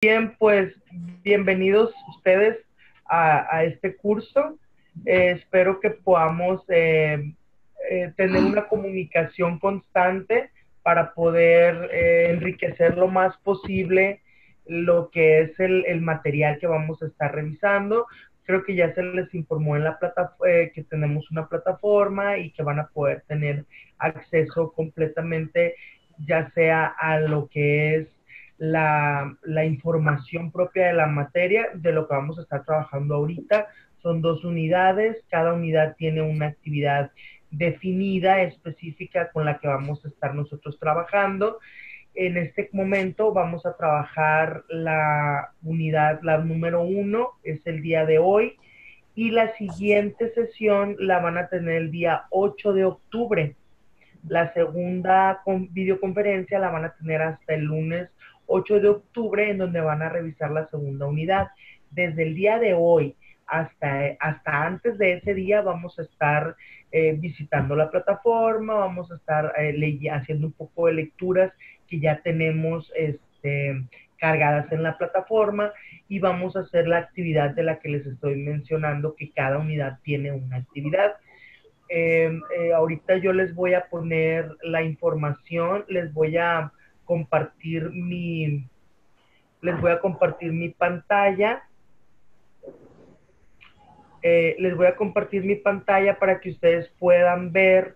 Bien, pues bienvenidos ustedes a este curso. Espero que podamos tener una comunicación constante para poder enriquecer lo más posible lo que es el material que vamos a estar revisando. Creo que ya se les informó en la plataforma que tenemos una plataforma y que van a poder tener acceso completamente, ya sea a lo que es la información propia de la materia, de lo que vamos a estar trabajando ahorita. Son 2 unidades, cada unidad tiene una actividad definida, específica, con la que vamos a estar nosotros trabajando. En este momento vamos a trabajar la unidad, la número 1, es el día de hoy, y la siguiente sesión la van a tener el día 8 de octubre. La segunda videoconferencia la van a tener hasta el lunes 8 de octubre, en donde van a revisar la segunda unidad. Desde el día de hoy hasta antes de ese día vamos a estar visitando la plataforma, vamos a estar haciendo un poco de lecturas que ya tenemos cargadas en la plataforma, y vamos a hacer la actividad de la que les estoy mencionando, que cada unidad tiene una actividad. Ahorita yo les voy a poner la información, compartir mi, les voy a compartir mi pantalla. Les voy a compartir mi pantalla para que ustedes puedan ver,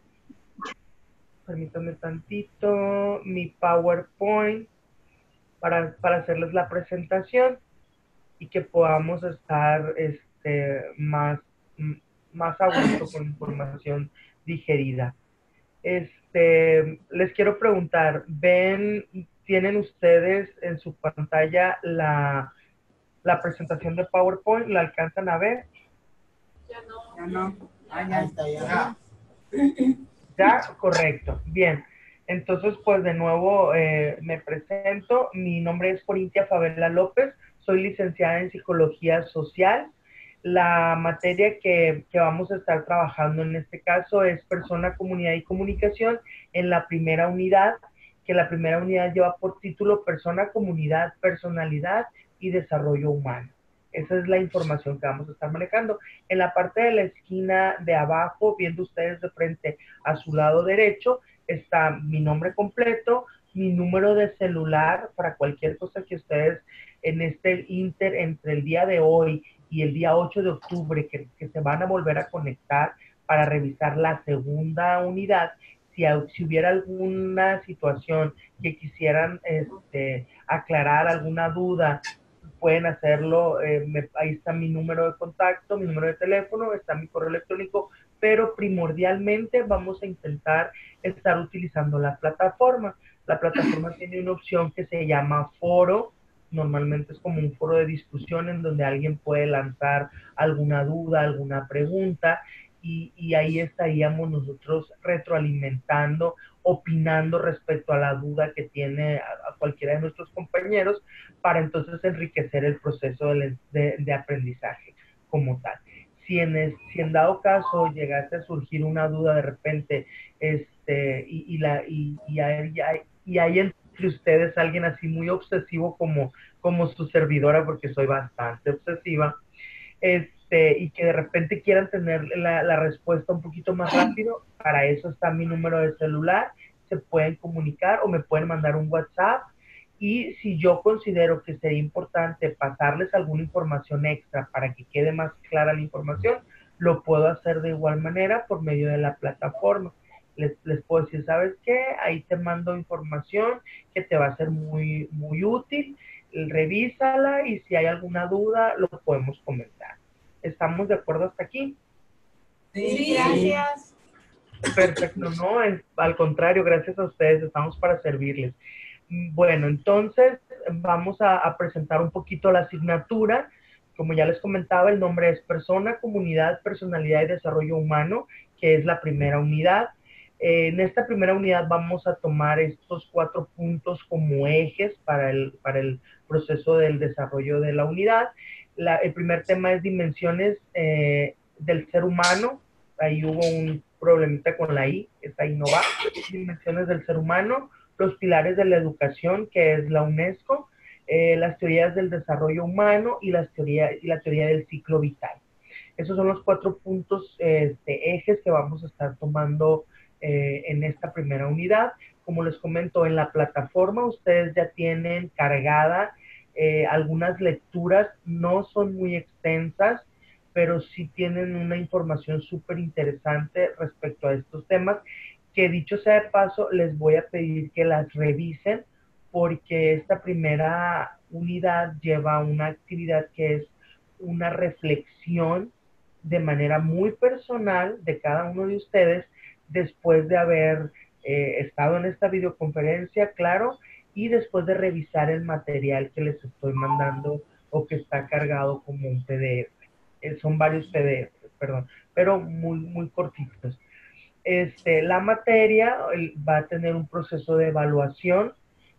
permítanme tantito, mi PowerPoint para hacerles la presentación y que podamos estar más a gusto con información digerida. Les quiero preguntar, tienen ustedes en su pantalla la presentación de PowerPoint? ¿La alcanzan a ver? Ya no. Ya no. Ya está, ya. ¿Ya? Correcto. Bien. Entonces, pues de nuevo me presento. Mi nombre es Corintia Favela López. Soy licenciada en Psicología Social. La materia que vamos a estar trabajando en este caso es Persona, Comunidad y Comunicación en la primera unidad, que la primera unidad lleva por título Persona, Comunidad, Personalidad y Desarrollo Humano. Esa es la información que vamos a estar manejando. En la parte de la esquina de abajo, viendo ustedes de frente a su lado derecho, está mi nombre completo, mi número de celular para cualquier cosa que ustedes en este entre el día de hoy y el día 8 de octubre, que se van a volver a conectar para revisar la segunda unidad. Si hubiera alguna situación que quisieran aclarar, alguna duda, pueden hacerlo. Ahí está mi número de contacto, mi número de teléfono, está mi correo electrónico, pero primordialmente vamos a intentar estar utilizando la plataforma. La plataforma tiene una opción que se llama foro. Normalmente es como un foro de discusión en donde alguien puede lanzar alguna duda, alguna pregunta, y ahí estaríamos nosotros retroalimentando, opinando respecto a la duda que tiene a cualquiera de nuestros compañeros, para entonces enriquecer el proceso de aprendizaje como tal. Si en dado caso llegase a surgir una duda de repente, y hay entre ustedes alguien así muy obsesivo como su servidora, porque soy bastante obsesiva, y que de repente quieran tener la respuesta un poquito más rápido, para eso está mi número de celular. Se pueden comunicar o me pueden mandar un WhatsApp, y si yo considero que sería importante pasarles alguna información extra para que quede más clara la información, lo puedo hacer de igual manera por medio de la plataforma. Les puedo decir, ¿sabes qué? Ahí te mando información que te va a ser muy, muy útil. Revísala, y si hay alguna duda lo podemos comentar. ¿Estamos de acuerdo hasta aquí? Sí, gracias. Perfecto, no, al contrario, gracias a ustedes, estamos para servirles. Bueno, entonces vamos a presentar un poquito la asignatura. Como ya les comentaba, el nombre es Persona, Comunidad, Personalidad y Desarrollo Humano, que es la primera unidad. En esta primera unidad vamos a tomar estos 4 puntos como ejes para el proceso del desarrollo de la unidad. El primer tema es dimensiones del ser humano. Ahí hubo un problemita con la I, esa I no va. Dimensiones del ser humano, los pilares de la educación, que es la UNESCO, las teorías del desarrollo humano y la teoría del ciclo vital. Esos son los 4 puntos, ejes que vamos a estar tomando en esta primera unidad. Como les comento, en la plataforma ustedes ya tienen cargada algunas lecturas, no son muy extensas, pero sí tienen una información súper interesante respecto a estos temas, que dicho sea de paso, les voy a pedir que las revisen, porque esta primera unidad lleva una actividad que es una reflexión de manera muy personal de cada uno de ustedes después de haber estado en esta videoconferencia, claro, y después de revisar el material que les estoy mandando o que está cargado como un PDF. Son varios PDFs, perdón, pero muy, muy cortitos. La materia va a tener un proceso de evaluación.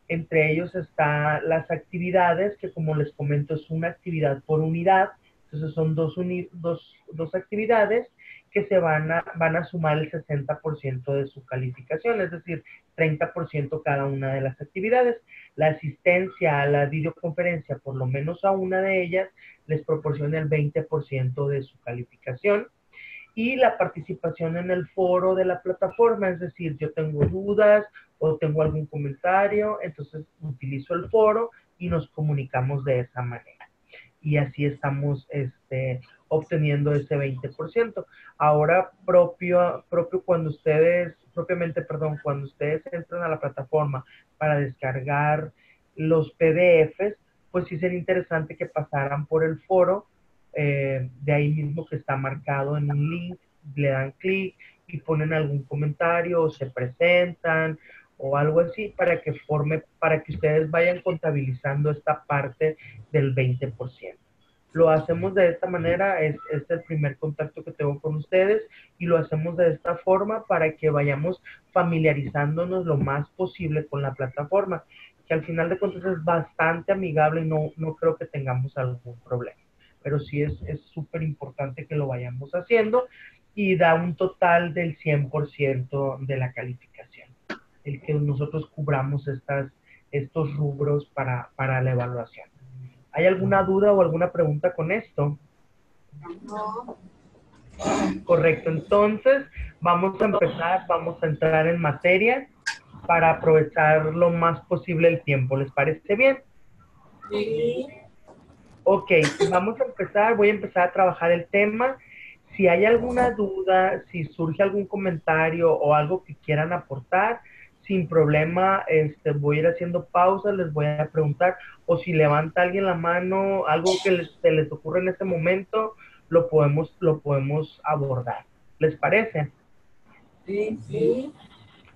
Entre ellos están las actividades, que como les comento es una actividad por unidad. Entonces son dos actividades que van a sumar el 60% de su calificación, es decir, 30% cada una de las actividades. La asistencia a la videoconferencia, por lo menos a una de ellas, les proporciona el 20% de su calificación. Y la participación en el foro de la plataforma, es decir, yo tengo dudas o tengo algún comentario, entonces utilizo el foro y nos comunicamos de esa manera. Y así estamos obteniendo ese 20%. Ahora, propiamente, perdón, cuando ustedes entran a la plataforma para descargar los PDFs, pues sí sería interesante que pasaran por el foro, de ahí mismo que está marcado en un link, le dan clic y ponen algún comentario o se presentan o algo así para que ustedes vayan contabilizando esta parte del 20%. Lo hacemos de esta manera, es el primer contacto que tengo con ustedes y lo hacemos de esta forma para que vayamos familiarizándonos lo más posible con la plataforma, que al final de cuentas es bastante amigable y no creo que tengamos algún problema. Pero sí es súper importante que lo vayamos haciendo y da un total del 100% de la calificación, el que nosotros cubramos estos rubros para la evaluación. ¿Hay alguna duda o alguna pregunta con esto? No. Correcto, entonces vamos a entrar en materia para aprovechar lo más posible el tiempo. ¿Les parece bien? Sí. Ok, voy a empezar a trabajar el tema. Si hay alguna duda, si surge algún comentario o algo que quieran aportar, sin problema, voy a ir haciendo pausas, les voy a preguntar, o si levanta alguien la mano, algo que se les ocurre en ese momento, lo podemos abordar. ¿Les parece? Sí. Sí.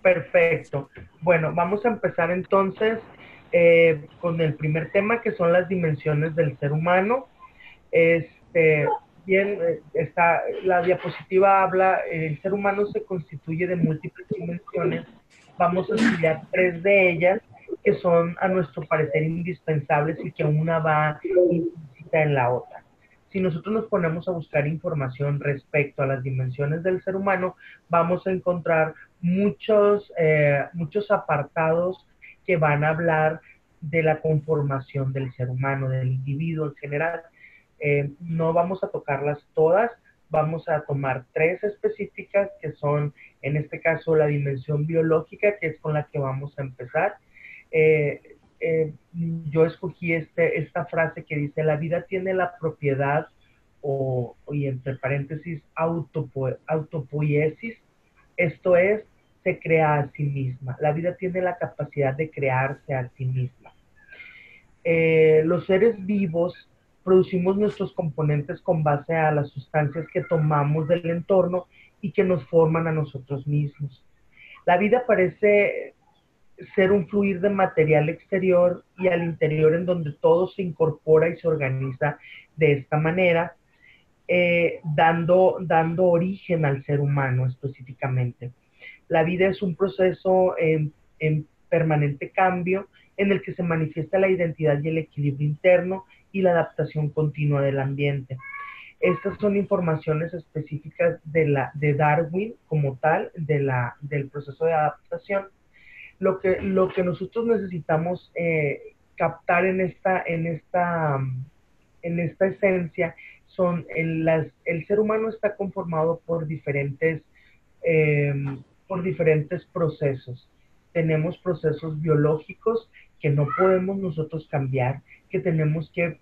Perfecto. Bueno, vamos a empezar entonces con el primer tema, que son las dimensiones del ser humano. Este, bien, la diapositiva habla, el ser humano se constituye de múltiples dimensiones. Vamos a estudiar 3 de ellas, que son a nuestro parecer indispensables y que una va implícita en la otra. Si nosotros nos ponemos a buscar información respecto a las dimensiones del ser humano, vamos a encontrar muchos apartados que van a hablar de la conformación del ser humano, del individuo en general. No vamos a tocarlas todas, vamos a tomar 3 específicas que son, en este caso, la dimensión biológica, que es con la que vamos a empezar. Eh, yo escogí esta frase que dice: la vida tiene la propiedad, y entre paréntesis, autopoiesis, esto es, se crea a sí misma. La vida tiene la capacidad de crearse a sí misma. Los seres vivos producimos nuestros componentes con base a las sustancias que tomamos del entorno y que nos forman a nosotros mismos. La vida parece ser un fluir de material exterior y al interior, en donde todo se incorpora y se organiza de esta manera, dando origen al ser humano específicamente. La vida es un proceso en permanente cambio, en el que se manifiesta la identidad y el equilibrio interno y la adaptación continua del ambiente. Estas son informaciones específicas de Darwin como tal, del proceso de adaptación. Lo que nosotros necesitamos captar en esta esencia son el ser humano está conformado eh, por diferentes procesos. Tenemos procesos biológicos que no podemos nosotros cambiar, que tenemos que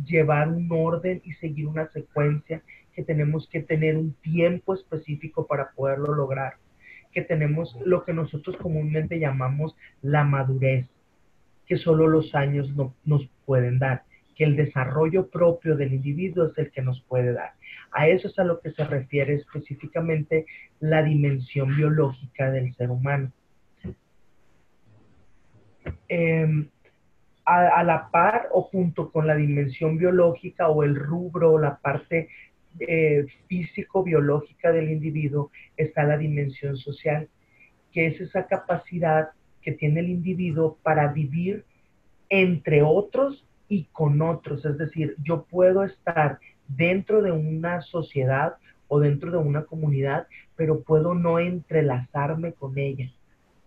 llevar un orden y seguir una secuencia, que tenemos que tener un tiempo específico para poderlo lograr, que tenemos lo que nosotros comúnmente llamamos la madurez, que solo los años no, nos pueden dar, que el desarrollo propio del individuo es el que nos puede dar. A eso es a lo que se refiere específicamente la dimensión biológica del ser humano. Eh, a la par o junto con la dimensión biológica o el rubro o la parte físico-biológica del individuo está la dimensión social, que es esa capacidad que tiene el individuo para vivir entre otros y con otros. Es decir, yo puedo estar dentro de una sociedad o dentro de una comunidad, pero puedo no entrelazarme con ella.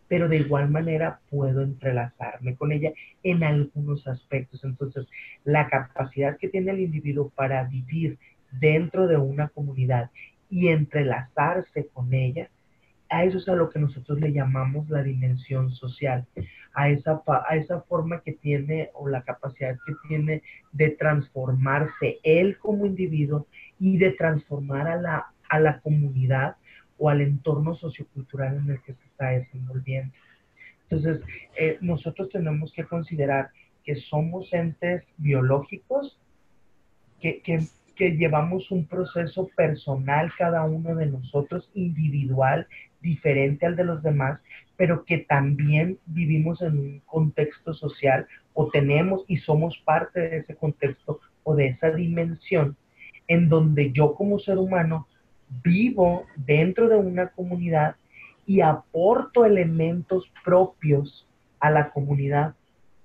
Pero de igual manera puedo entrelazarme con ella en algunos aspectos. Entonces, la capacidad que tiene el individuo para vivir dentro de una comunidad y entrelazarse con ella, a eso es a lo que nosotros le llamamos la dimensión social, a esa forma que tiene o la capacidad que tiene de transformarse él como individuo y de transformar a la comunidad o al entorno sociocultural en el que se está desenvolviendo. Entonces, nosotros tenemos que considerar que somos entes biológicos que, que, que llevamos un proceso personal cada uno de nosotros, individual, diferente al de los demás, pero que también vivimos en un contexto social o tenemos y somos parte de ese contexto o de esa dimensión en donde yo como ser humano vivo dentro de una comunidad y aporto elementos propios a la comunidad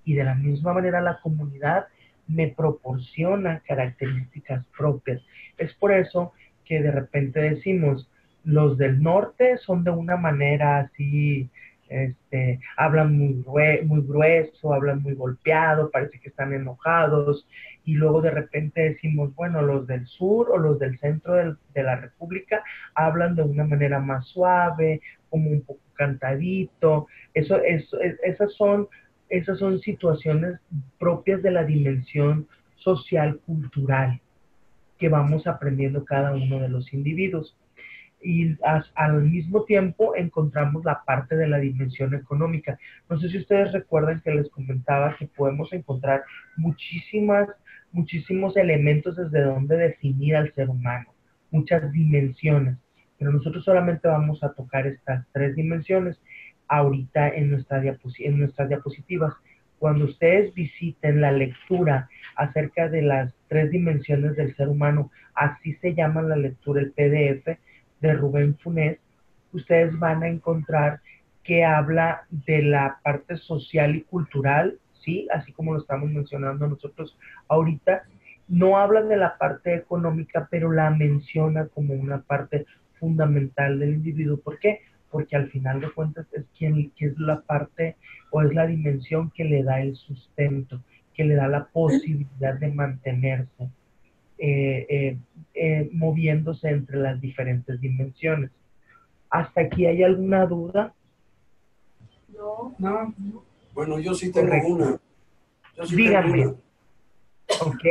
y de la misma manera la comunidad me proporciona características propias. Es por eso que de repente decimos, los del norte son de una manera así, hablan muy grueso, hablan muy golpeado, parece que están enojados, y luego de repente decimos, bueno, los del sur o los del centro de la República hablan de una manera más suave, como un poco cantadito. Esas son situaciones propias de la dimensión social, cultural, que vamos aprendiendo cada uno de los individuos. Y al mismo tiempo encontramos la parte de la dimensión económica. No sé si ustedes recuerdan que les comentaba que podemos encontrar muchísimos elementos desde donde definir al ser humano, muchas dimensiones, pero nosotros solamente vamos a tocar estas tres dimensiones ahorita en nuestras diapositivas. Cuando ustedes visiten la lectura acerca de las tres dimensiones del ser humano, así se llama la lectura, el PDF de Rubén Funes, ustedes van a encontrar que habla de la parte social y cultural, ¿sí? Así como lo estamos mencionando nosotros ahorita. No habla de la parte económica, pero la menciona como una parte fundamental del individuo. ¿Por qué? Porque al final de cuentas que es la parte o es la dimensión que le da el sustento, que le da la posibilidad de mantenerse moviéndose entre las diferentes dimensiones. ¿Hasta aquí hay alguna duda? No. No, bueno, yo sí tengo Correcto. una. Yo sí tengo Díganme. una. Ok,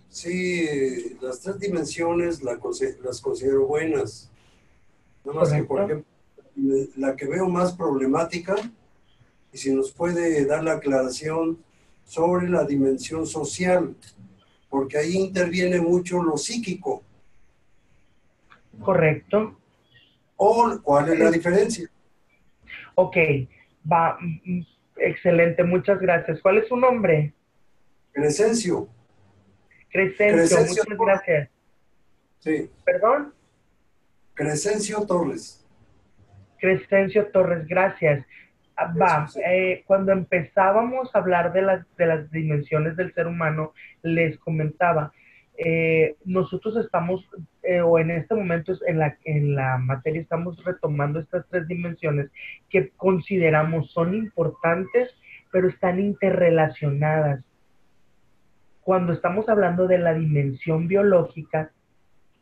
Sí, las tres dimensiones las considero buenas. Nada más que, por correcto. ejemplo, la que veo más problemática, y si nos puede dar la aclaración sobre la dimensión social, porque ahí interviene mucho lo psíquico. Correcto. ¿O cuál es la diferencia? Ok, va, excelente, muchas gracias. ¿Cuál es su nombre? Crescencio. Crescencio, Crescencio muchas Torres. gracias. Sí, ¿Perdón? Crescencio Torres. Crescencio Torres, gracias. Eso, sí. Cuando empezábamos a hablar de las dimensiones del ser humano, les comentaba, nosotros estamos, o en este momento en la materia estamos retomando estas tres dimensiones que consideramos son importantes, pero están interrelacionadas. Cuando estamos hablando de la dimensión biológica,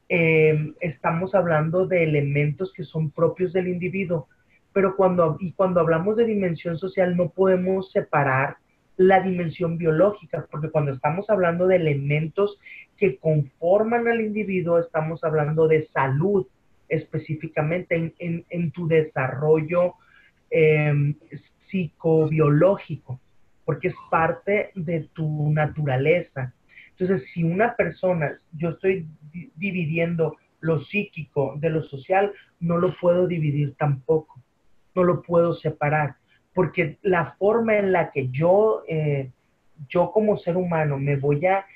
estamos hablando de elementos que son propios del individuo, pero cuando hablamos de dimensión social no podemos separar la dimensión biológica, porque cuando estamos hablando de elementos que conforman al individuo, estamos hablando de salud específicamente en tu desarrollo eh, psicobiológico, porque es parte de tu naturaleza. Entonces, si una persona, yo estoy dividiendo lo psíquico de lo social, no lo puedo dividir tampoco, no lo puedo separar, porque la forma en la que yo como ser humano me voy a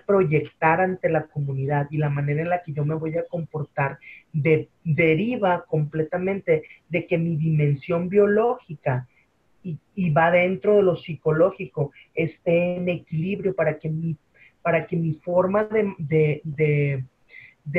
proyectar ante la comunidad y la manera en la que yo me voy a comportar deriva completamente de que mi dimensión biológica y va dentro de lo psicológico, esté en equilibrio para que mi forma de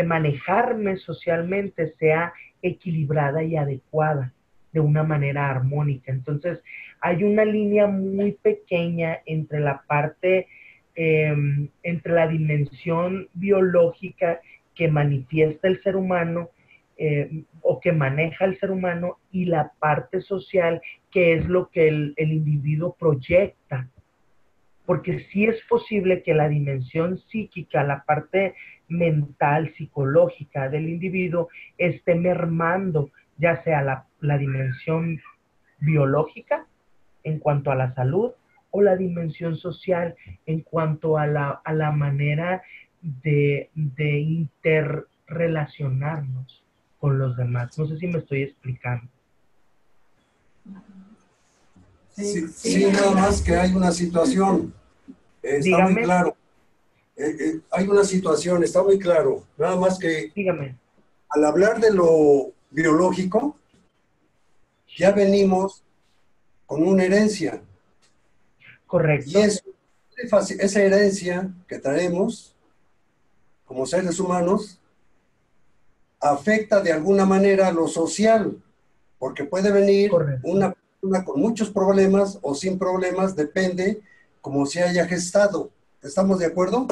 manejarme socialmente sea equilibrada y adecuada de una manera armónica. Entonces, hay una línea muy pequeña entre la parte, entre la dimensión biológica que manifiesta el ser humano o que maneja el ser humano y la parte social que es lo que el individuo proyecta. Porque sí es posible que la dimensión psíquica, la parte mental, psicológica del individuo esté mermando, ya sea la dimensión biológica en cuanto a la salud o la dimensión social en cuanto a la manera de interrelacionarnos con los demás. No sé si me estoy explicando. Sí, nada más que hay una situación, está muy Dígame, claro. Hay una situación, está muy claro. Nada más que dígame. al hablar de lo biológico, ya venimos con una herencia. Y Correcto, esa herencia que traemos como seres humanos afecta de alguna manera a lo social, porque puede venir correcto. una persona con muchos problemas o sin problemas, depende cómo se haya gestado. ¿Estamos de acuerdo?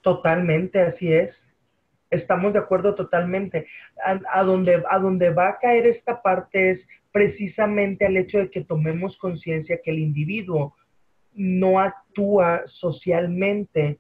Totalmente, así es. Estamos de acuerdo totalmente. A donde va a caer esta parte es precisamente al hecho de que tomemos conciencia que el individuo no actúa socialmente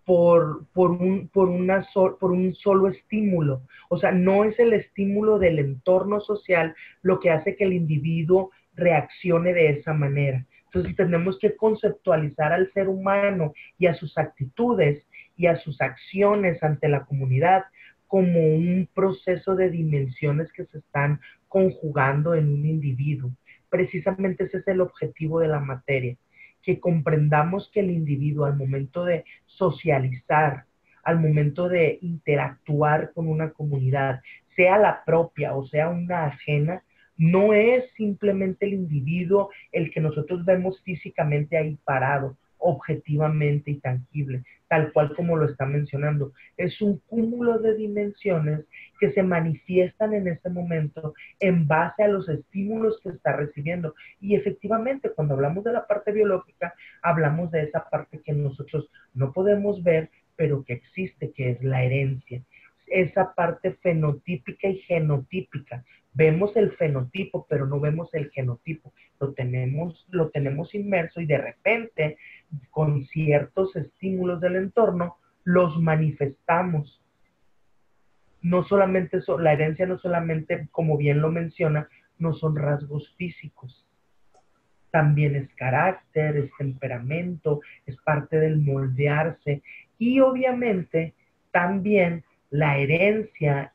por un solo estímulo. O sea, no es el estímulo del entorno social lo que hace que el individuo reaccione de esa manera. Entonces tenemos que conceptualizar al ser humano y a sus actitudes y a sus acciones ante la comunidad como un proceso de dimensiones que se están conjugando en un individuo. Precisamente ese es el objetivo de la materia, que comprendamos que el individuo al momento de socializar, al momento de interactuar con una comunidad, sea la propia o sea una ajena, no es simplemente el individuo el que nosotros vemos físicamente ahí parado, objetivamente y tangible, tal cual como lo está mencionando. Es un cúmulo de dimensiones que se manifiestan en ese momento en base a los estímulos que está recibiendo. Y efectivamente, cuando hablamos de la parte biológica, hablamos de esa parte que nosotros no podemos ver, pero que existe, que es la herencia. Esa parte fenotípica y genotípica. Vemos el fenotipo, pero no vemos el genotipo. Lo tenemos inmerso y de repente, con ciertos estímulos del entorno, los manifestamos. No solamente la herencia no solamente, como bien lo menciona, no son rasgos físicos, también es carácter, es temperamento, es parte del moldearse y obviamente también la herencia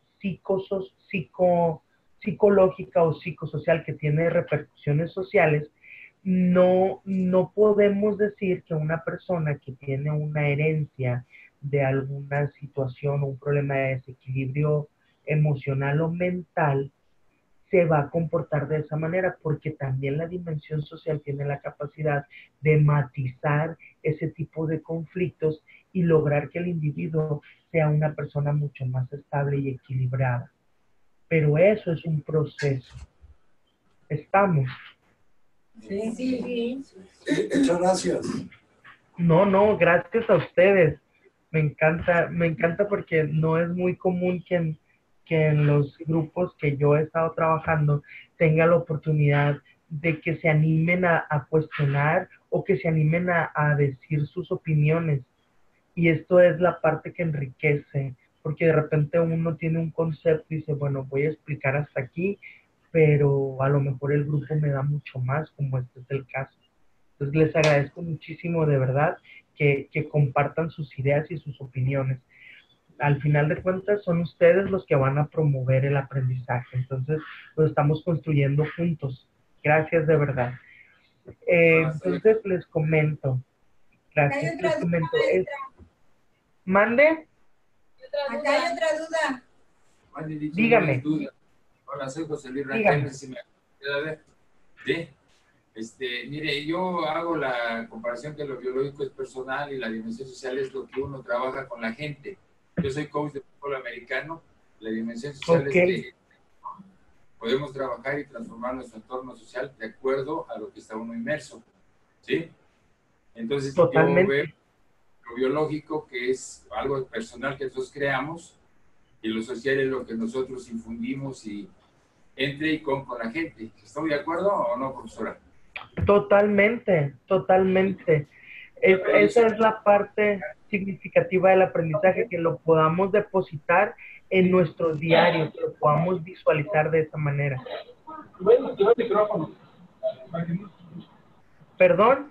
psicológica o psicosocial que tiene repercusiones sociales. No podemos decir que una persona que tiene una herencia de alguna situación o un problema de desequilibrio emocional o mental se va a comportar de esa manera, porque también la dimensión social tiene la capacidad de matizar ese tipo de conflictos y lograr que el individuo sea una persona mucho más estable y equilibrada. Pero eso es un proceso. ¿Estamos? Sí. Sí. Muchas gracias. No, gracias a ustedes. Me encanta porque no es muy común que en los grupos que yo he estado trabajando tenga la oportunidad de que se animen a cuestionar o que se animen a decir sus opiniones. Y esto es la parte que enriquece, porque de repente uno tiene un concepto y dice, bueno, voy a explicar hasta aquí, pero a lo mejor el grupo me da mucho más, como este es el caso. Entonces les agradezco muchísimo de verdad que compartan sus ideas y sus opiniones. Al final de cuentas son ustedes los que van a promover el aprendizaje. Entonces lo estamos construyendo juntos. Gracias de verdad. Entonces les comento. Acá hay Gracias, otra les duda, comento. maestra. Mande, Acá hay otra duda. dígame, Hola, soy José Luis dígame. Rangel, si me puede ver. Sí. Mire, yo hago la comparación que lo biológico es personal y la dimensión social es lo que uno trabaja con la gente. Yo soy coach de fútbol americano, la dimensión social Ok, es que podemos trabajar y transformar nuestro entorno social de acuerdo a lo que está uno inmerso, ¿sí? Entonces yo veo totalmente. lo biológico, que es algo personal que nosotros creamos, y lo social es lo que nosotros infundimos y entre y con la gente. ¿Estoy de acuerdo o no, profesora? Totalmente, totalmente. Esa es la parte significativa del aprendizaje, que lo podamos depositar en nuestro diario, que lo podamos visualizar de esa manera. ¿Perdón?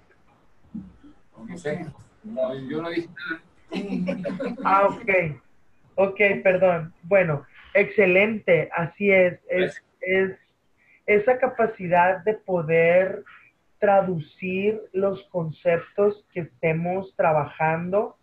No sé. No, yo no dije nada. Ah, ok. Ok, perdón. Bueno, excelente. Así es esa capacidad de poder traducir los conceptos que estemos trabajando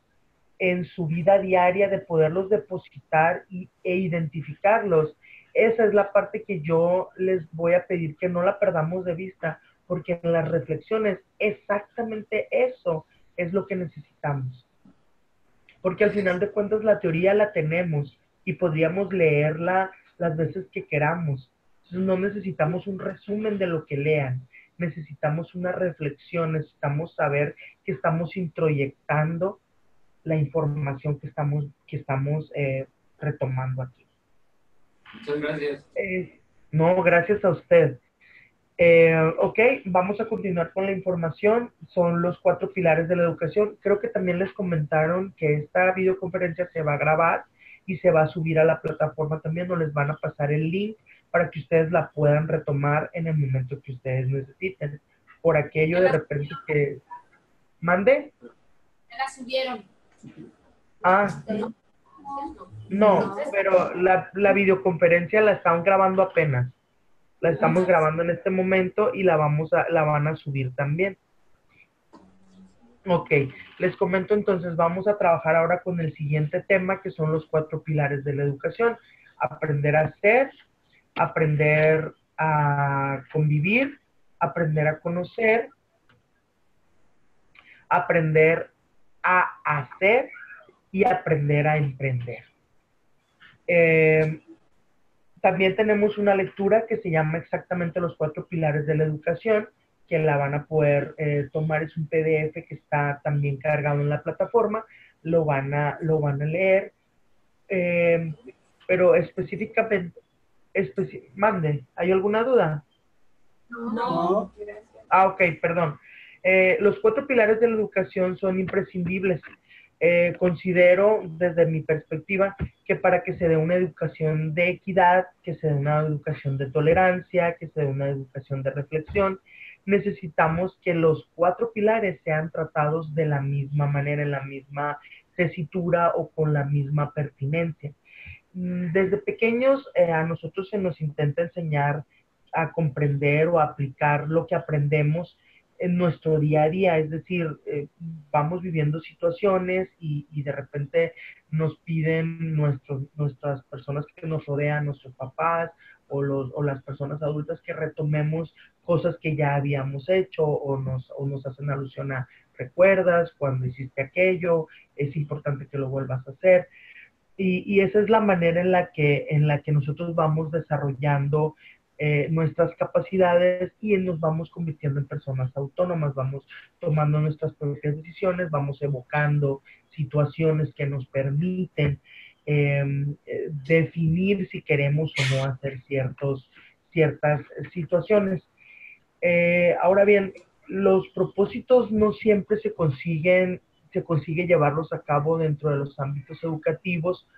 en su vida diaria, de poderlos depositar e identificarlos. Esa es la parte que yo les voy a pedir que no la perdamos de vista, porque en las reflexiones exactamente eso es lo que necesitamos. Porque al final de cuentas la teoría la tenemos y podríamos leerla las veces que queramos. Entonces no necesitamos un resumen de lo que lean, necesitamos una reflexión, necesitamos saber que estamos introyectando la información que estamos retomando aquí. Muchas gracias. No, gracias a usted. Ok, vamos a continuar con la información. Son los 4 pilares de la educación. Creo que también les comentaron que esta videoconferencia se va a grabar y se va a subir a la plataforma también, o les van a pasar el link para que ustedes la puedan retomar en el momento que ustedes necesiten. Por aquello de repente que... ¿Mande? Ya la subieron. Ah, no, pero la videoconferencia la están grabando apenas. La estamos grabando en este momento y la van a subir también. Ok, les comento entonces, vamos a trabajar ahora con el siguiente tema, que son los 4 pilares de la educación. Aprender a ser, aprender a convivir, aprender a conocer, aprender a hacer y aprender a emprender. También tenemos una lectura que se llama exactamente los 4 pilares de la educación, que la van a poder tomar. Es un PDF que está también cargado en la plataforma, lo van a leer, pero específicamente, mande, ¿hay alguna duda? No. Ah, ok, perdón. Los 4 pilares de la educación son imprescindibles. Considero desde mi perspectiva que para que se dé una educación de equidad, que se dé una educación de tolerancia, que se dé una educación de reflexión, necesitamos que los 4 pilares sean tratados de la misma manera, en la misma tesitura o con la misma pertinencia. Desde pequeños a nosotros se nos intenta enseñar a comprender o a aplicar lo que aprendemos en nuestro día a día, es decir, vamos viviendo situaciones y de repente nos piden nuestras personas que nos rodean, nuestros papás o las personas adultas que retomemos cosas que ya habíamos hecho o nos hacen alusión a recuerdas cuando hiciste aquello, es importante que lo vuelvas a hacer. Y esa es la manera en la que nosotros vamos desarrollando nuestras capacidades y nos vamos convirtiendo en personas autónomas, vamos tomando nuestras propias decisiones, vamos evocando situaciones que nos permiten definir si queremos o no hacer ciertas situaciones. Ahora bien, los propósitos no siempre se consigue llevarlos a cabo dentro de los ámbitos educativos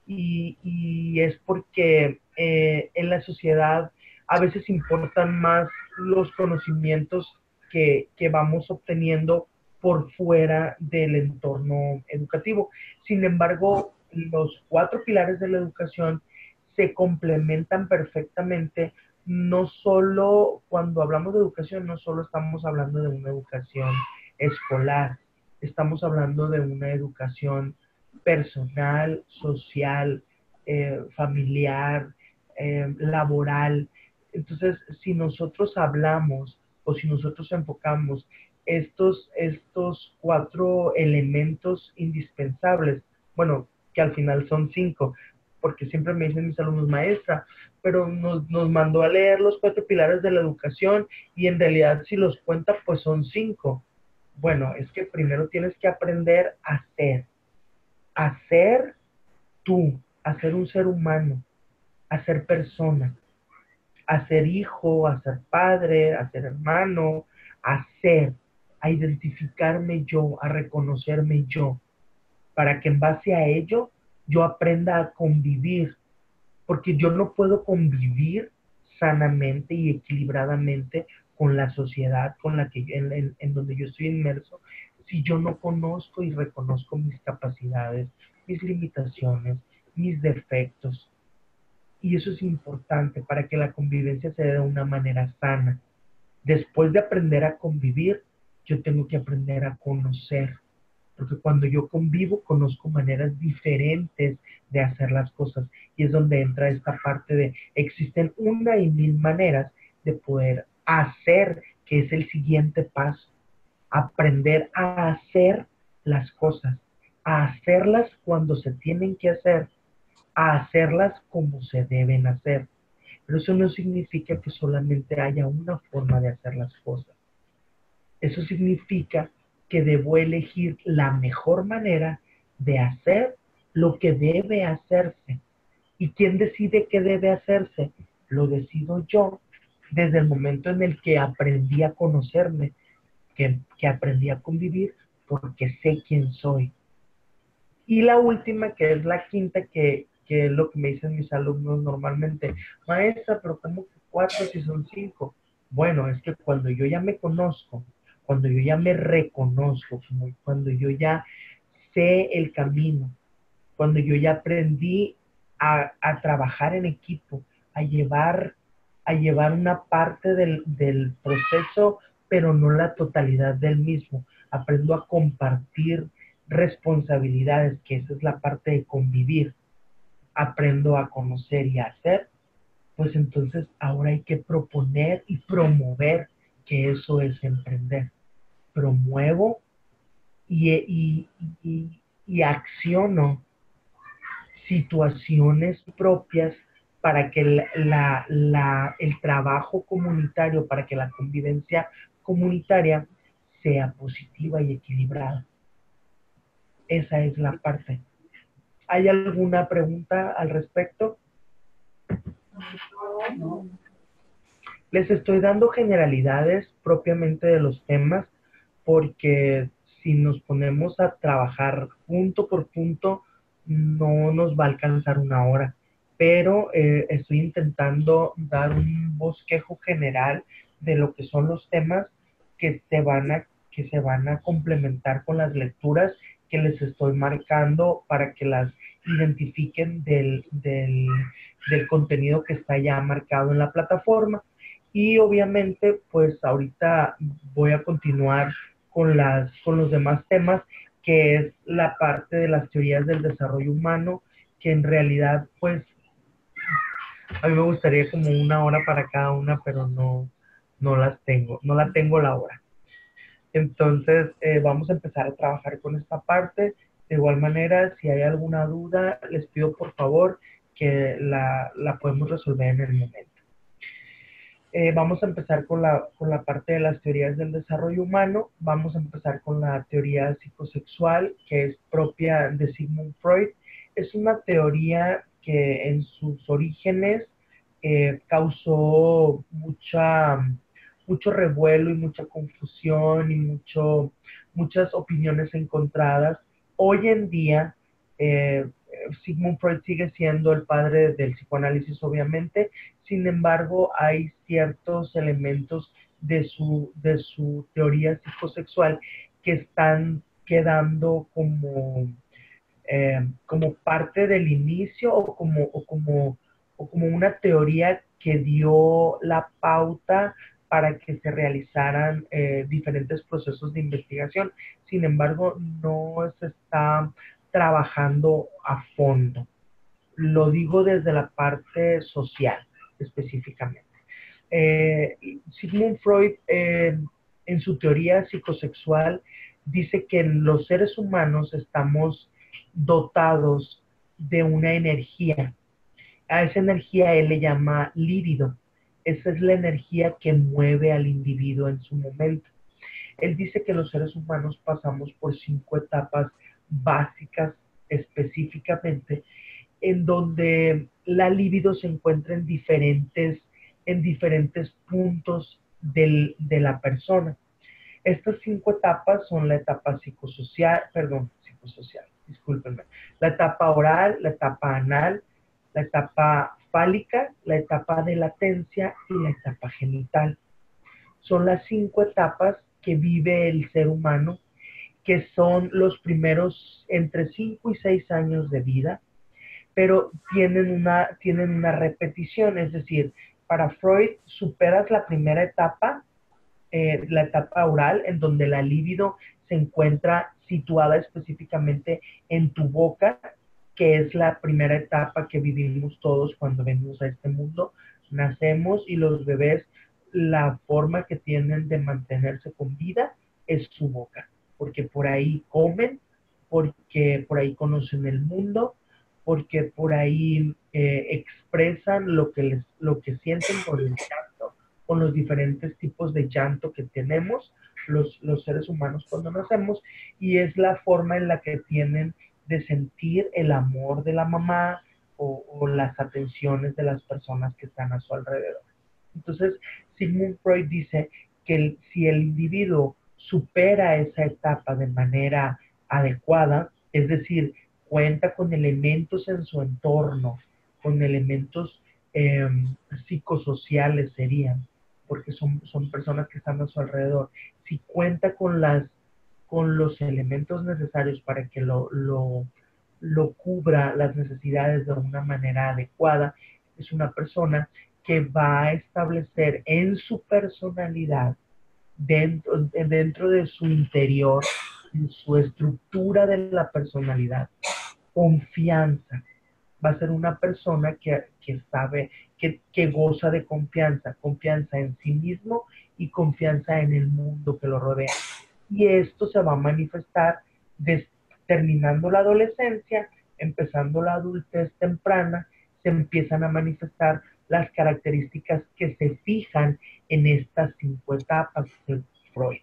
y es porque en la sociedad a veces importan más los conocimientos que vamos obteniendo por fuera del entorno educativo. Sin embargo, los 4 pilares de la educación se complementan perfectamente. No solo cuando hablamos de educación, no solo estamos hablando de una educación escolar, estamos hablando de una educación personal, social, familiar, laboral. Entonces, si nosotros hablamos o si nosotros enfocamos estos 4 elementos indispensables, bueno, que al final son 5, porque siempre me dicen mis alumnos, maestra, pero nos mandó a leer los 4 pilares de la educación y en realidad si los cuenta, pues son 5. Bueno, es que primero tienes que aprender a ser tú, a ser un ser humano, a ser persona, a ser hijo, a ser padre, a ser hermano, a identificarme yo, a reconocerme yo, para que en base a ello yo aprenda a convivir, porque yo no puedo convivir sanamente y equilibradamente con la sociedad con la que en donde yo estoy inmerso si yo no conozco y reconozco mis capacidades, mis limitaciones, mis defectos. Y eso es importante para que la convivencia se dé de una manera sana. Después de aprender a convivir, yo tengo que aprender a conocer, porque cuando yo convivo, conozco maneras diferentes de hacer las cosas. Y es donde entra esta parte de, existen una y mil maneras de poder hacer, que es el siguiente paso. Aprender a hacer las cosas, a hacerlas cuando se tienen que hacer, a hacerlas como se deben hacer. Pero eso no significa que solamente haya una forma de hacer las cosas. Eso significa que debo elegir la mejor manera de hacer lo que debe hacerse. ¿Y quién decide qué debe hacerse? Lo decido yo desde el momento en el que aprendí a conocerme, que aprendí a convivir, porque sé quién soy. Y la última, que es la quinta, que es lo que me dicen mis alumnos normalmente, maestra, pero ¿cómo que 4 si son 5? Bueno, es que cuando yo ya me conozco, cuando yo ya me reconozco, cuando yo ya sé el camino, cuando yo ya aprendí a trabajar en equipo, a llevar una parte del proceso, pero no la totalidad del mismo. Aprendo a compartir responsabilidades, que esa es la parte de convivir. Aprendo a conocer y a hacer, pues entonces ahora hay que proponer y promover, que eso es emprender. Promuevo y acciono situaciones propias para que el trabajo comunitario, para que la convivencia comunitaria sea positiva y equilibrada. Esa es la parte. ¿Hay alguna pregunta al respecto? No. Les estoy dando generalidades propiamente de los temas porque si nos ponemos a trabajar punto por punto, no nos va a alcanzar una hora. Pero estoy intentando dar un bosquejo general de lo que son los temas que se van a complementar con las lecturas que les estoy marcando para que las identifiquen del contenido que está ya marcado en la plataforma. Y obviamente, pues ahorita voy a continuar con los demás temas, que es la parte de las teorías del desarrollo humano, que en realidad, pues, A mí me gustaría como una hora para cada una, pero no las tengo, no la tengo la hora. Entonces, vamos a empezar a trabajar con esta parte. De igual manera, si hay alguna duda, les pido por favor que la podemos resolver en el momento. Vamos a empezar con la parte de las teorías del desarrollo humano. Vamos a empezar con la teoría psicosexual, que es propia de Sigmund Freud. Es una teoría que en sus orígenes causó mucho revuelo y mucha confusión y muchas opiniones encontradas. Hoy en día, Sigmund Freud sigue siendo el padre del psicoanálisis, obviamente. Sin embargo, hay ciertos elementos de su teoría psicosexual que están quedando como parte del inicio o como una teoría que dio la pauta para que se realizaran diferentes procesos de investigación. Sin embargo, no se está trabajando a fondo. Lo digo desde la parte social, específicamente. Sigmund Freud, en su teoría psicosexual, dice que los seres humanos estamos dotados de una energía. A esa energía él le llama líbido. Esa es la energía que mueve al individuo en su momento. Él dice que los seres humanos pasamos por 5 etapas básicas específicamente, en donde la libido se encuentra en diferentes puntos de la persona. Estas 5 etapas son la etapa psicosocial, discúlpenme, la etapa oral, la etapa anal, la etapa fálica, la etapa de latencia y la etapa genital. Son las 5 etapas que vive el ser humano, que son los primeros entre 5 y 6 años de vida, pero tienen una repetición, es decir, para Freud superas la primera etapa, la etapa oral, en donde la libido se encuentra situada específicamente en tu boca, que es la primera etapa que vivimos todos cuando venimos a este mundo. Nacemos y los bebés, la forma que tienen de mantenerse con vida es su boca, porque por ahí comen, porque por ahí conocen el mundo, porque por ahí expresan lo que sienten con el llanto, con los diferentes tipos de llanto que tenemos los seres humanos cuando nacemos, y es la forma en la que tienen de sentir el amor de la mamá o las atenciones de las personas que están a su alrededor. Entonces, Sigmund Freud dice que si el individuo supera esa etapa de manera adecuada, es decir, cuenta con elementos en su entorno, con elementos psicosociales serían, porque son personas que están a su alrededor. Si cuenta con los elementos necesarios para que lo cubra las necesidades de una manera adecuada, es una persona que va a establecer en su personalidad, dentro de su interior, en su estructura de la personalidad, confianza. Va a ser una persona que sabe, que goza de confianza en sí mismo y confianza en el mundo que lo rodea. Y esto se va a manifestar terminando la adolescencia, empezando la adultez temprana, se empiezan a manifestar las características que se fijan en estas 5 etapas de Freud.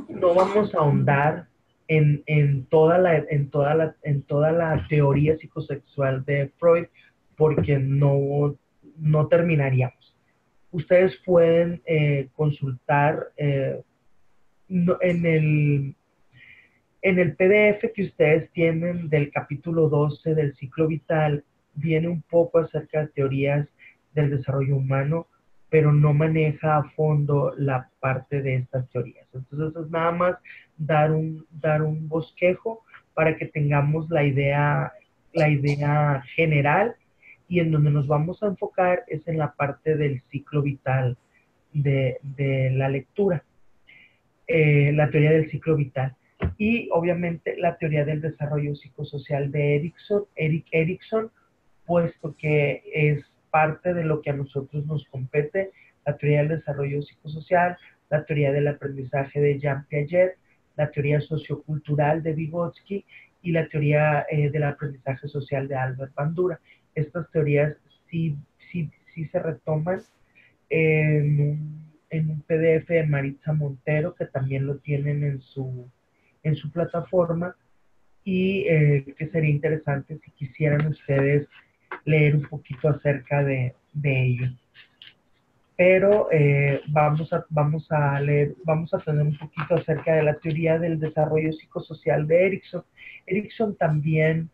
No vamos a ahondar en toda la teoría psicosexual de Freud porque no terminaríamos. Ustedes pueden consultar en el PDF que ustedes tienen del capítulo 12 del ciclo vital, viene un poco acerca de teorías del desarrollo humano, pero no maneja a fondo la parte de estas teorías. Entonces es nada más dar un bosquejo para que tengamos la idea general, y en donde nos vamos a enfocar es en la parte del ciclo vital de la lectura, la teoría del ciclo vital. Y obviamente la teoría del desarrollo psicosocial de Erik Erikson, puesto que es parte de lo que a nosotros nos compete, la teoría del desarrollo psicosocial, la teoría del aprendizaje de Jean Piaget, la teoría sociocultural de Vygotsky y la teoría del aprendizaje social de Albert Bandura. Estas teorías sí se retoman en un PDF de Maritza Montero, que también lo tienen en su plataforma, y que sería interesante si quisieran ustedes leer un poquito acerca de ello. Pero vamos a tener un poquito acerca de la teoría del desarrollo psicosocial de Erikson. Erikson también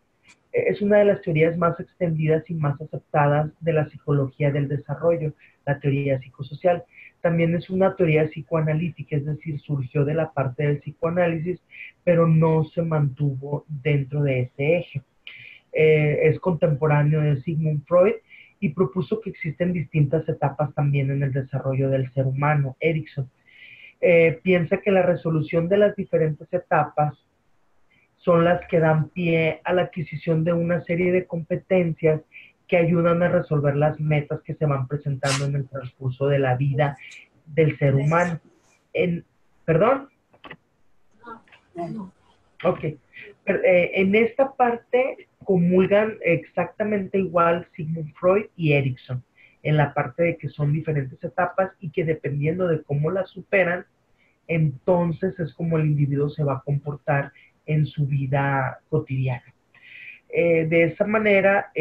es una de las teorías más extendidas y más aceptadas de la psicología del desarrollo, la teoría psicosocial. También es una teoría psicoanalítica, es decir, surgió de la parte del psicoanálisis, pero no se mantuvo dentro de ese eje. Es contemporáneo de Sigmund Freud y propuso que existen distintas etapas también en el desarrollo del ser humano. Erikson piensa que la resolución de las diferentes etapas son las que dan pie a la adquisición de una serie de competencias que ayudan a resolver las metas que se van presentando en el transcurso de la vida del ser humano. ¿Perdón? No. Ok. En esta parte comulgan exactamente igual Sigmund Freud y Erikson, en la parte de que son diferentes etapas y que dependiendo de cómo las superan, entonces es como el individuo se va a comportar en su vida cotidiana. De esa manera,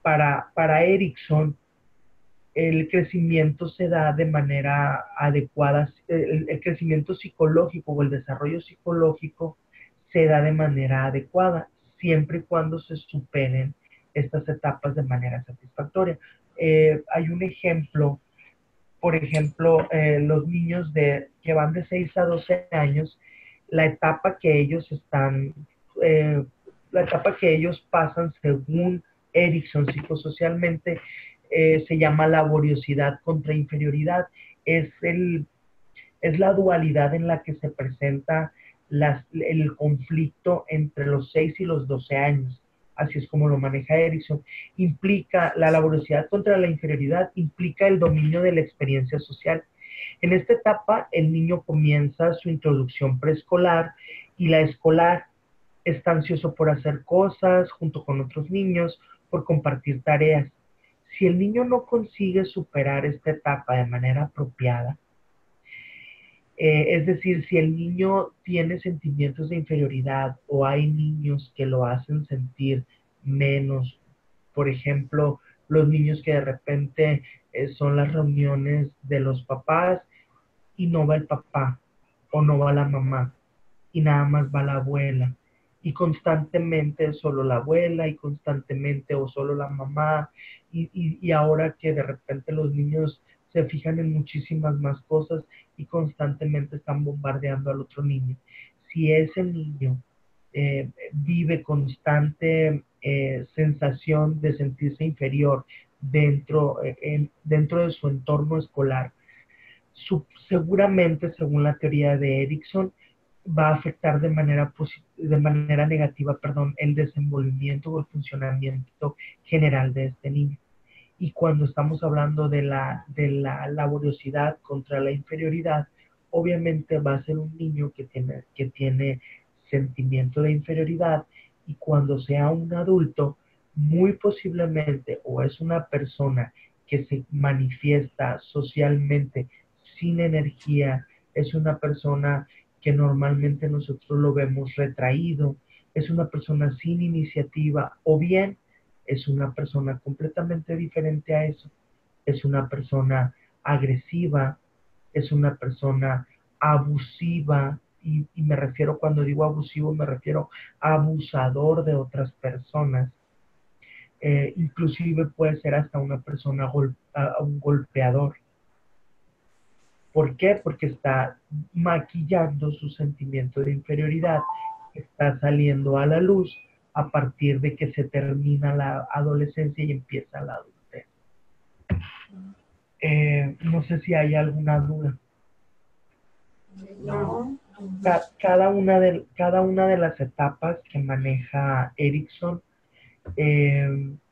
para Erikson, el crecimiento se da de manera adecuada, el crecimiento psicológico o el desarrollo psicológico se da de manera adecuada, siempre y cuando se superen estas etapas de manera satisfactoria. Hay un ejemplo, por ejemplo, los niños que van de 6 a 12 años, la etapa que ellos la etapa que ellos pasan según Erikson psicosocialmente, se llama laboriosidad contra inferioridad. Es la dualidad en la que se presenta el conflicto entre los 6 y los 12 años. Así es como lo maneja Erikson. Implica la laboriosidad contra la inferioridad, implica el dominio de la experiencia social. En esta etapa, el niño comienza su introducción preescolar y la escolar. Está ansioso por hacer cosas junto con otros niños, por compartir tareas. Si el niño no consigue superar esta etapa de manera apropiada, es decir, si el niño tiene sentimientos de inferioridad o hay niños que lo hacen sentir menos, por ejemplo, los niños que de repente son las reuniones de los papás y no va el papá o no va la mamá y nada más va la abuela y constantemente solo la abuela y constantemente o solo la mamá y ahora que de repente los niños se fijan en muchísimas más cosas y constantemente están bombardeando al otro niño. Si ese niño vive constante sensación de sentirse inferior dentro de su entorno escolar, seguramente, según la teoría de Erikson, va a afectar de manera negativa, el desenvolvimiento o el funcionamiento general de este niño. Y cuando estamos hablando de la laboriosidad contra la inferioridad, obviamente va a ser un niño que tiene sentimiento de inferioridad y cuando sea un adulto, muy posiblemente o es una persona que se manifiesta socialmente sin energía, es una persona que normalmente nosotros lo vemos retraído, es una persona sin iniciativa o bien es una persona completamente diferente a eso, es una persona agresiva, es una persona abusiva, y me refiero, cuando digo abusivo, me refiero a abusador de otras personas. Inclusive puede ser hasta una persona, un golpeador. ¿Por qué? Porque está maquillando su sentimiento de inferioridad, está saliendo a la luz a partir de que se termina la adolescencia y empieza la adultez. No sé si hay alguna duda. No. Cada una de las etapas que maneja Erikson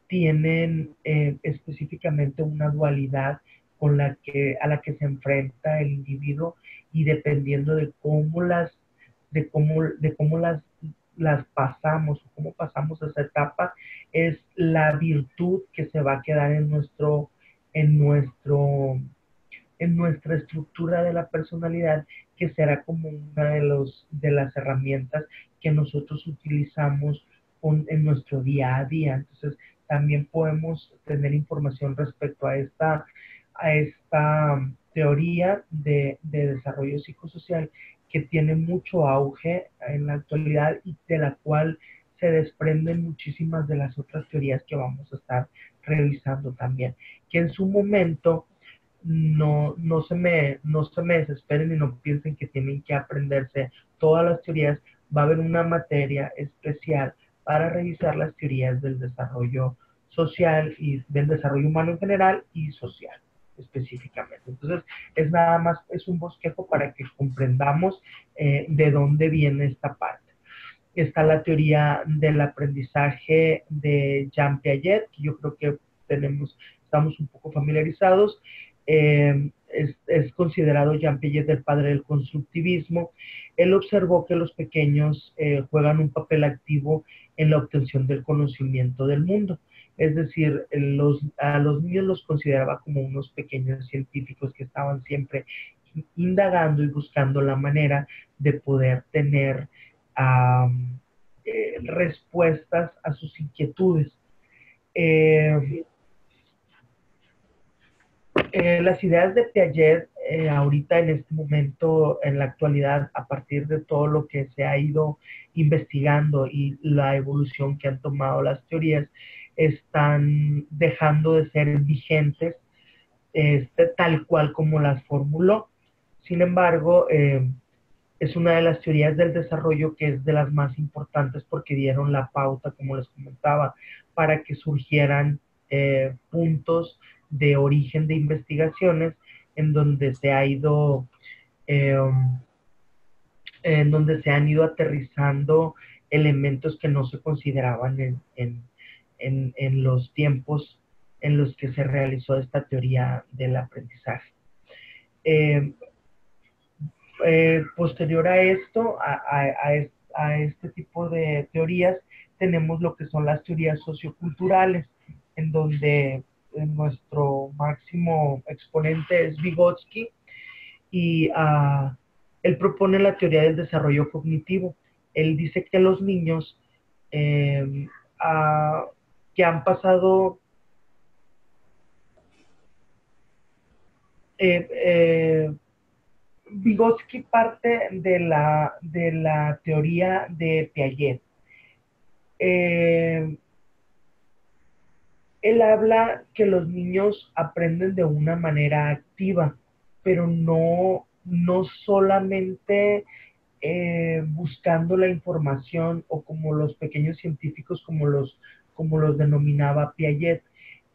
tienen específicamente una dualidad a la que se enfrenta el individuo, y dependiendo de cómo las pasamos, o cómo pasamos esa etapa, es la virtud que se va a quedar en nuestro, en nuestra estructura de la personalidad, que será como una de las herramientas que nosotros utilizamos en nuestro día a día. Entonces, también podemos tener información respecto a esta teoría de desarrollo psicosocial, que tiene mucho auge en la actualidad y de la cual se desprenden muchísimas de las otras teorías que vamos a estar revisando también, que en su momento no se me desesperen y no piensen que tienen que aprenderse todas las teorías. Va a haber una materia especial para revisar las teorías del desarrollo social y del desarrollo humano en general y social específicamente. Entonces, es nada más, es un bosquejo para que comprendamos de dónde viene esta parte. Está la teoría del aprendizaje de Jean Piaget, que yo creo que estamos un poco familiarizados. Es considerado Jean Piaget el padre del constructivismo. Él observó que los pequeños juegan un papel activo en la obtención del conocimiento del mundo. Es decir, a los niños los consideraba como unos pequeños científicos que estaban siempre indagando y buscando la manera de poder tener respuestas a sus inquietudes. Las ideas de Piaget, ahorita en este momento, en la actualidad, a partir de todo lo que se ha ido investigando y la evolución que han tomado las teorías, están dejando de ser vigentes tal cual como las formuló. Sin embargo, es una de las teorías del desarrollo que es de las más importantes, porque dieron la pauta, como les comentaba, para que surgieran puntos de origen de investigaciones en donde se ha ido en donde se han ido aterrizando elementos que no se consideraban en los tiempos en los que se realizó esta teoría del aprendizaje. Posterior a esto, a este tipo de teorías, tenemos lo que son las teorías socioculturales, en donde nuestro máximo exponente es Vygotsky, y él propone la teoría del desarrollo cognitivo. Él dice que los niños que han pasado Vygotsky parte de la teoría de Piaget. Él habla que los niños aprenden de una manera activa, pero no solamente buscando la información, o como los pequeños científicos, como los denominaba Piaget.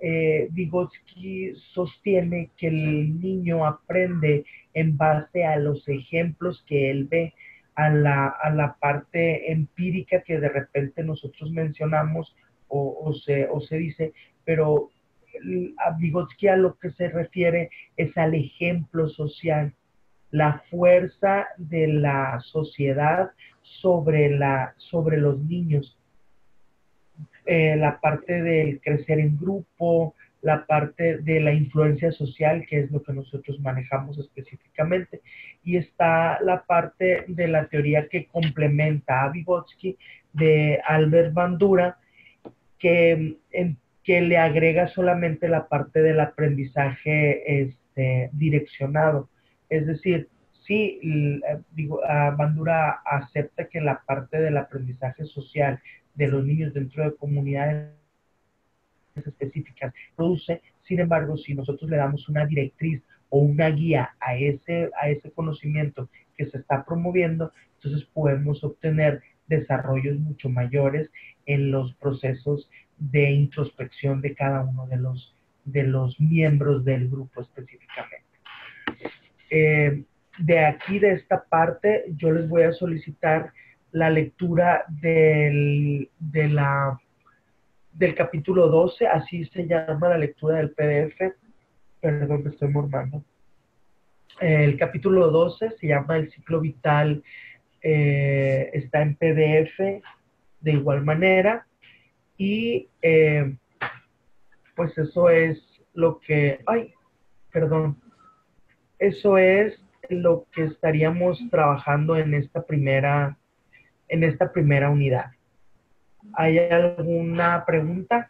Vygotsky sostiene que el niño aprende en base a los ejemplos que él ve, a la parte empírica que de repente nosotros mencionamos o se dice, pero a Vygotsky a lo que se refiere es al ejemplo social, la fuerza de la sociedad sobre los niños. La parte del crecer en grupo, la parte de la influencia social, que es lo que nosotros manejamos específicamente, y está la parte de la teoría que complementa a Vygotsky, de Albert Bandura, que le agrega solamente la parte del aprendizaje direccionado. Es decir, sí, Bandura acepta que la parte del aprendizaje social de los niños dentro de comunidades específicas produce. Sin embargo, si nosotros le damos una directriz o una guía a ese conocimiento que se está promoviendo, entonces podemos obtener desarrollos mucho mayores en los procesos de introspección de cada uno de los miembros del grupo específicamente. De aquí, de esta parte, yo les voy a solicitar la lectura de del capítulo 12, así se llama la lectura del PDF. Perdón, me estoy mormando. El capítulo 12 se llama El ciclo vital, está en PDF de igual manera. Y pues eso es lo que, eso es lo que estaríamos trabajando en esta primera unidad. ¿Hay alguna pregunta?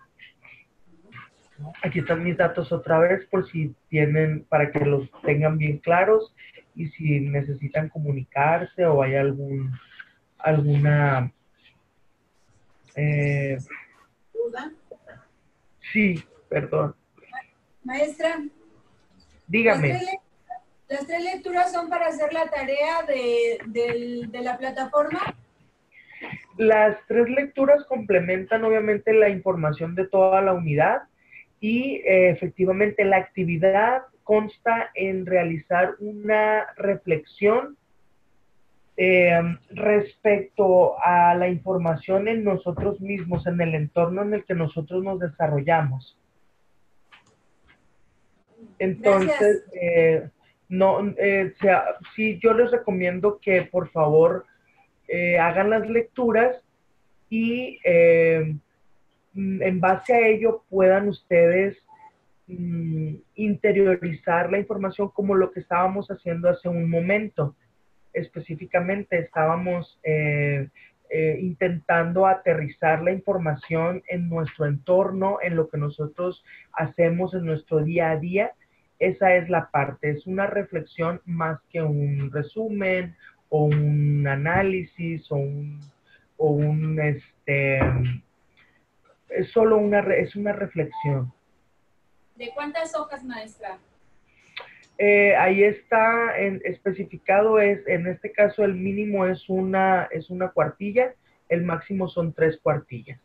Aquí están mis datos otra vez por si tienen, para que los tengan bien claros y si necesitan comunicarse o hay alguna ¿Duda? sí, perdón. Maestra, Dígame. ¿las tres lecturas son para hacer la tarea de la plataforma? Las tres lecturas complementan obviamente la información de toda la unidad y efectivamente la actividad consta en realizar una reflexión respecto a la información en nosotros mismos, en el entorno en el que nosotros nos desarrollamos. Entonces, sí, yo les recomiendo que por favor hagan las lecturas y en base a ello puedan ustedes interiorizar la información como lo que estábamos haciendo hace un momento. Específicamente estábamos intentando aterrizar la información en nuestro entorno, en lo que nosotros hacemos en nuestro día a día. Esa es la parte, es una reflexión más que un resumen o un análisis es solo es una reflexión. ¿De cuántas hojas, maestra? Ahí está especificado, en este caso el mínimo es una cuartilla, el máximo son 3 cuartillas.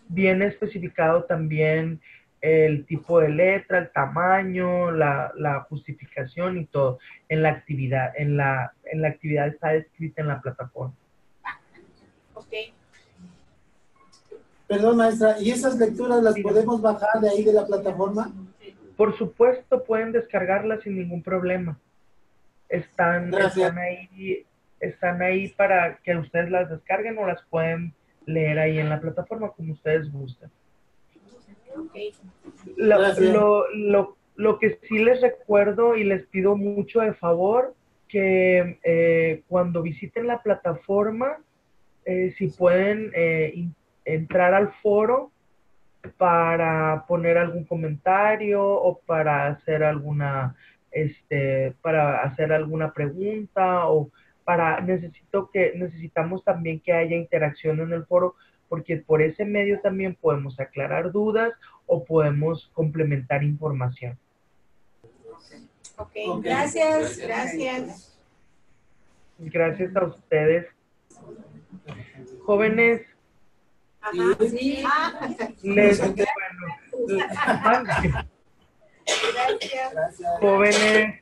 Viene especificado también el tipo de letra, el tamaño, la justificación y todo en la actividad. En la actividad está descrita en la plataforma. Ok. Perdón, maestra, ¿y esas lecturas las podemos bajar de ahí de la plataforma? Por supuesto, pueden descargarlas sin ningún problema. Están ahí para que ustedes las descarguen o las pueden leer ahí en la plataforma como ustedes gusten. Okay. Lo que sí les recuerdo y les pido mucho de favor, que cuando visiten la plataforma, si pueden entrar al foro para poner algún comentario o para hacer alguna pregunta o necesitamos también que haya interacción en el foro, porque por ese medio también podemos aclarar dudas o podemos complementar información. Okay. Gracias. Gracias a ustedes. Jóvenes, Ajá, sí. Jóvenes,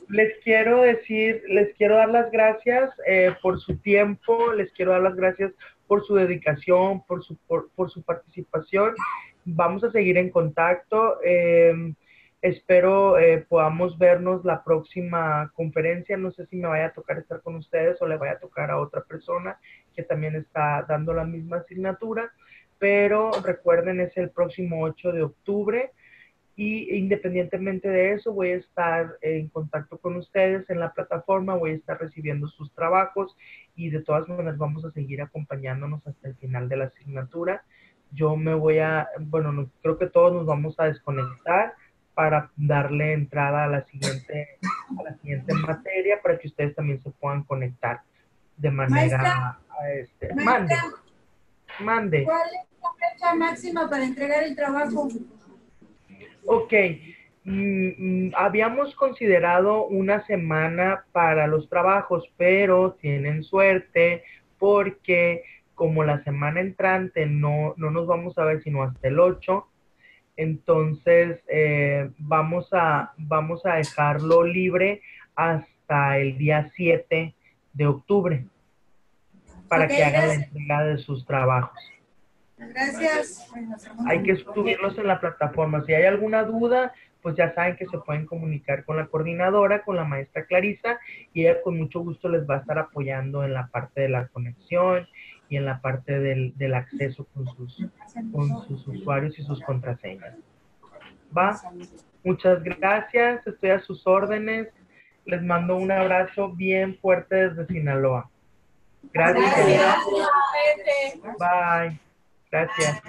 les quiero dar las gracias por su tiempo, les quiero dar las gracias por su dedicación, por su participación. Vamos a seguir en contacto. Espero podamos vernos la próxima conferencia. No sé si me vaya a tocar estar con ustedes o le vaya a tocar a otra persona que también está dando la misma asignatura, pero recuerden, es el próximo 8 de octubre y independientemente de eso voy a estar en contacto con ustedes en la plataforma, voy a estar recibiendo sus trabajos y de todas maneras vamos a seguir acompañándonos hasta el final de la asignatura. Yo me creo que todos nos vamos a desconectar para darle entrada a la siguiente materia para que ustedes también se puedan conectar de manera... Mande. ¿Cuál es la fecha máxima para entregar el trabajo? Ok. Habíamos considerado una semana para los trabajos, pero tienen suerte porque como la semana entrante no nos vamos a ver sino hasta el 8, entonces vamos a dejarlo libre hasta el día 7 de octubre para que hagan la entrega de sus trabajos. Gracias. Hay que subirlos en la plataforma. Si hay alguna duda, pues ya saben que se pueden comunicar con la coordinadora, con la maestra Clarisa, y ella con mucho gusto les va a estar apoyando en la parte de la conexión y en la parte del acceso con sus usuarios y sus contraseñas. ¿Va? Muchas gracias, estoy a sus órdenes. Les mando un abrazo bien fuerte desde Sinaloa. Gracias. Bye. Gracias.